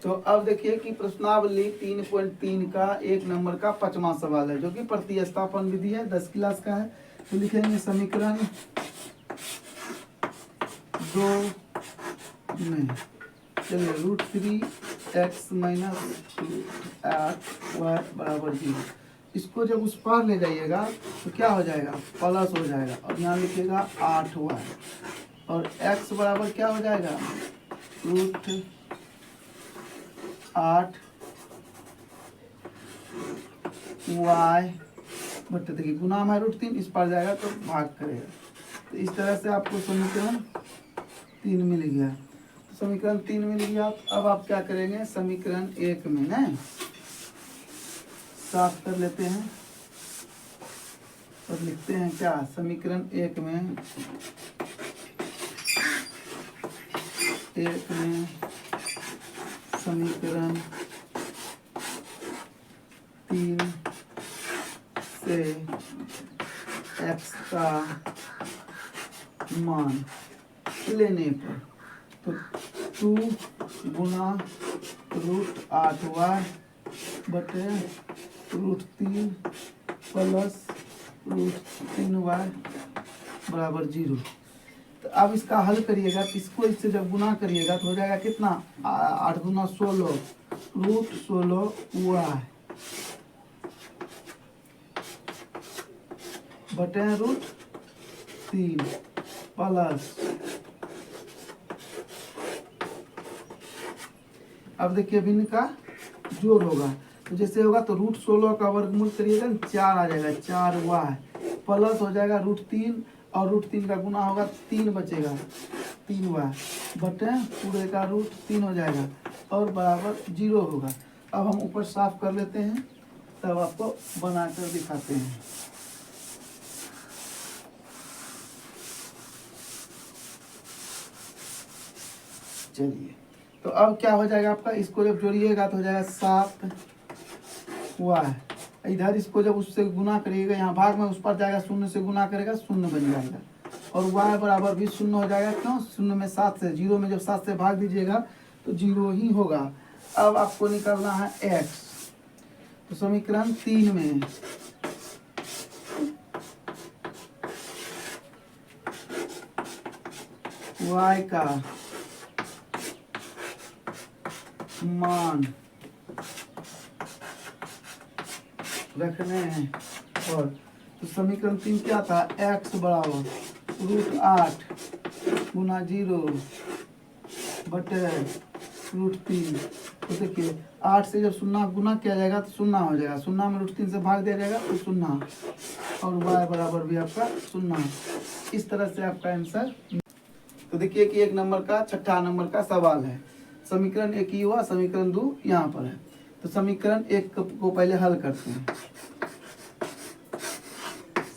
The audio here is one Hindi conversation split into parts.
तो अब देखिए कि प्रश्नावली 3.3 का 1 नंबर का 5वां सवाल है, जो कि प्रतिस्थापन विधि है, 10 क्लास का है। तो लिखेंगे समीकरण 2 में चलिए √3x - 8y बराबर 0। इसको जब उस पार ले जाइएगा तो क्या हो जाएगा, प्लस हो जाएगा, और यहाँ लिखिएगा 8y, और x बराबर क्या हो जाएगा, √8y बट देखिए गुना में √3, इस पर जाएगा तो भाग करेगा। तो इस तरह से आपको समीकरण 3 मिल गया। तो समीकरण 3 मिल गया। अब आप क्या करेंगे, समीकरण 1 में ना साफ कर लेते हैं और लिखते हैं क्या, समीकरण 1 में समीकरण 3 से x का मान लेने पर तो 2 गुना √8y बटे √3 प्लस √3y बराबर 0। तो अब इसका हल करिएगा, इसको इससे जब गुना करिएगा तो हो जाएगा कितना, 8 गुना 16 √16y बटे √3 प्लस, अब देखिए भिन्न का जोड़ होगा, तो जैसे होगा तो √16 का वर्गमूल करिएगा 4 आ जाएगा, 4y प्लस हो जाएगा √3, और √3 का गुना होगा 3 बचेगा 3y बटे पूरे का √3 हो जाएगा और बराबर 0 होगा। अब हम ऊपर साफ कर लेते हैं, तब आपको बनाकर दिखाते हैं। चलिए, तो अब क्या हो जाएगा आपका, इसको जब जोड़िएगा तो हो जाएगा 7y, इधर इसको जब उससे गुना करिएगा, यहाँ भाग में उस पर जाएगा, 0 से गुना करेगा 0 बन जाएगा, और y बराबर भी 0 हो जाएगा। क्यों, 0 में 7 से, 0 में जब 7 से भाग दीजिएगा तो 0 ही होगा। अब आपको निकालना है x। तो समीकरण 3 में y का मान रखने हैं, और तो समीकरण 3 क्या था, x बराबर √8 गुना 0 बटे √3। तो देखिए 8 से जब 0 गुना किया जाएगा तो 0 हो जाएगा, 0 में √3 से भाग दिया जाएगा तो 0, और y बराबर भी आपका 0। इस तरह से आपका आंसर। तो देखिए कि 1 नंबर का 6ठा नंबर का सवाल है। समीकरण 1 ही हुआ, समीकरण 2 यहाँ पर है। तो समीकरण 1 को पहले हल करते हैं।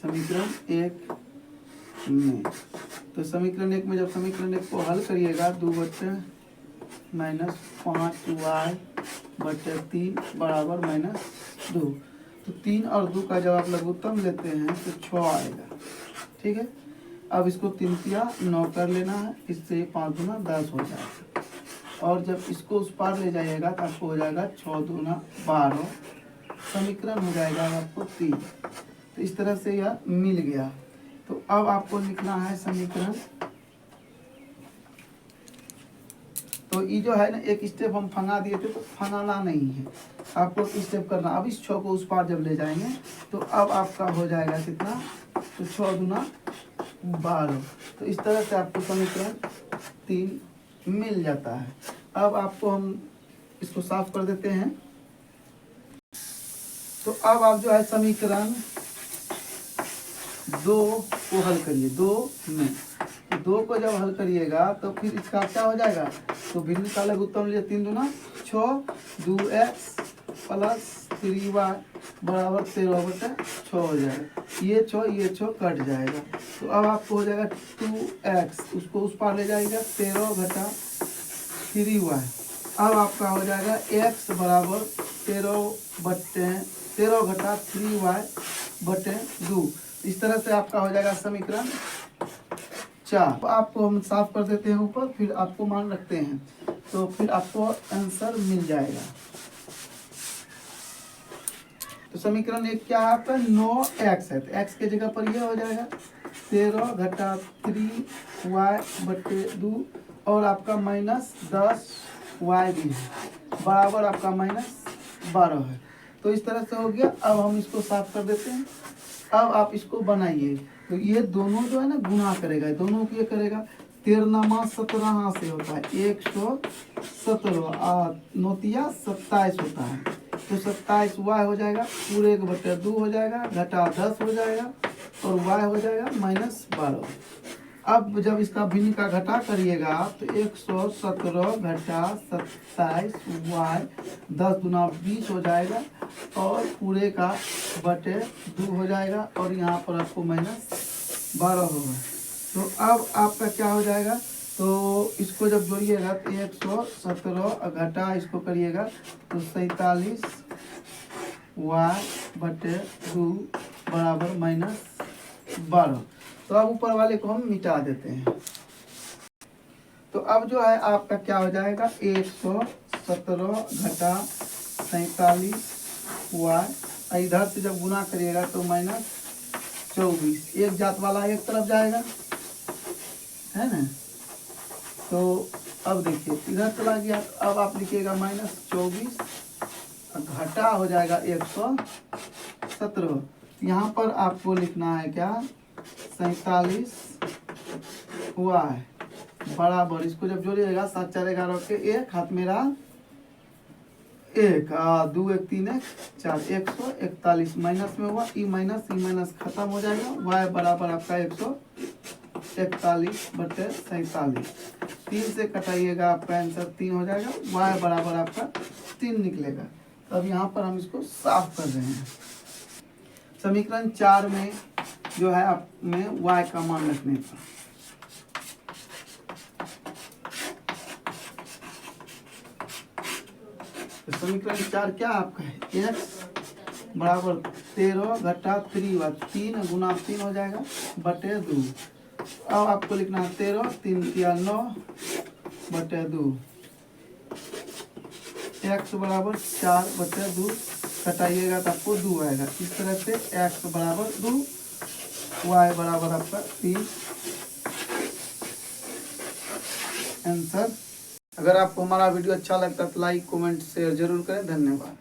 समीकरण 1 में, तो समीकरण 1 में जब समीकरण 1 को हल करिएगा, 2 बटे -5y बटे 3 बराबर -2। तो 3 और 2 का जब आप लघुत्तम लेते हैं तो 6 आएगा। ठीक है, अब इसको 3 तिया 9 कर लेना है, इससे 5 गुना 10 हो जाएगा, और जब इसको उस पार ले जाइएगा तो आपको हो जाएगा 6 दूना 12, समीकरण हो जाएगा आपको 3। तो इस तरह से यह मिल गया। तो अब आपको लिखना है समीकरण, तो ये जो है ना, एक स्टेप हम फंगा दिए थे, तो फंगाना नहीं है, आपको स्टेप करना। अब इस 6 को उस पार जब ले जाएंगे तो अब आपका हो जाएगा कितना, तो 6 दूना 12। तो इस तरह से आपको समीकरण 3 मिल जाता है। अब आपको हम इसको साफ कर देते हैं। तो अब आप जो है समीकरण 2 को हल करिए। 2 में, तो 2 को जब हल करिएगा तो फिर इसका क्या हो जाएगा, तो भिन्न का लघुत्तम लिए 3 दूना 6, 2x प्लस 3y बराबर 13 बटे 6 हो जाएगा। ये 6 कट जाएगा, तो अब आपको हो जाएगा 2x, उसको उस पार ले जाएगा 13 घटा 3y। अब आपका हो जाएगा x बराबर 13 घटा 3y बटे 2। इस तरह से आपका हो जाएगा समीकरण 4। आपको हम साफ कर देते हैं ऊपर, फिर आपको मान रखते हैं, तो फिर आपको आंसर मिल जाएगा। तो समीकरण 1 क्या है आपका, 9x है, तो x के जगह पर ये हो जाएगा 13 घटा 3y/2 और आपका -10y भी है, बराबर आपका -12 है। तो इस तरह से हो गया। अब हम इसको साफ कर देते हैं। अब आप इसको बनाइए, तो ये दोनों जो है ना गुना करेगा, दोनों को ये करेगा। 13 17 से होता है 117, 9 27 होता है, तो 27y हो जाएगा, पूरे 1/2 हो जाएगा, घटा 10 हो जाएगा और y हो जाएगा -12। अब जब इसका भिन्न का घटा करिएगा आप, तो 117 घटा 27y 10 दूना 20 हो जाएगा और पूरे का बटे 2 हो जाएगा और यहाँ पर आपको -12 होगा। तो अब आपका क्या हो जाएगा, तो इसको जब जोड़िएगा तो 117 घटा इसको करिएगा तो 47y/2 बराबर -12। तो अब ऊपर वाले को हम मिटा देते हैं। तो अब जो है आपका क्या हो जाएगा, 117 घटा 47y, इधर से जब गुना करिएगा तो -24। एक जात वाला एक तरफ जाएगा, है ना। तो अब देखिए इधर चला गया, अब आप लिखिएगा -24, घटा हो जाएगा 117। यहाँ पर आपको लिखना है क्या, 47y बराबर, इसको जब जोड़िएगा 7 4 11 के 1 हाथ मेरा 1, 2 1 3 1 4, 141 माइनस में हुआ, ई माइनस खत्म हो जाएगा। y बराबर आपका 141/47, 3 से कटाइएगा आपका आंसर 3 हो जाएगा, y बराबर आपका 3 निकलेगा। तो अब यहाँ पर हम इसको साफ कर रहे हैं। समीकरण 4 में जो है आप में y का मान रखने पर, तो समीकरण 4 क्या आपका है, x बराबर 13 घटा 3 गुना 3 हो जाएगा बटे 2। अब आपको लिखना है 13 3 या 9/2, x बराबर 4/2, कटाइएगा तो आपको 2 आएगा। इस तरह से x बराबर 2, y बराबर आपका 3 आंसर। अगर आपको हमारा वीडियो अच्छा लगता है तो लाइक कमेंट शेयर जरूर करें। धन्यवाद।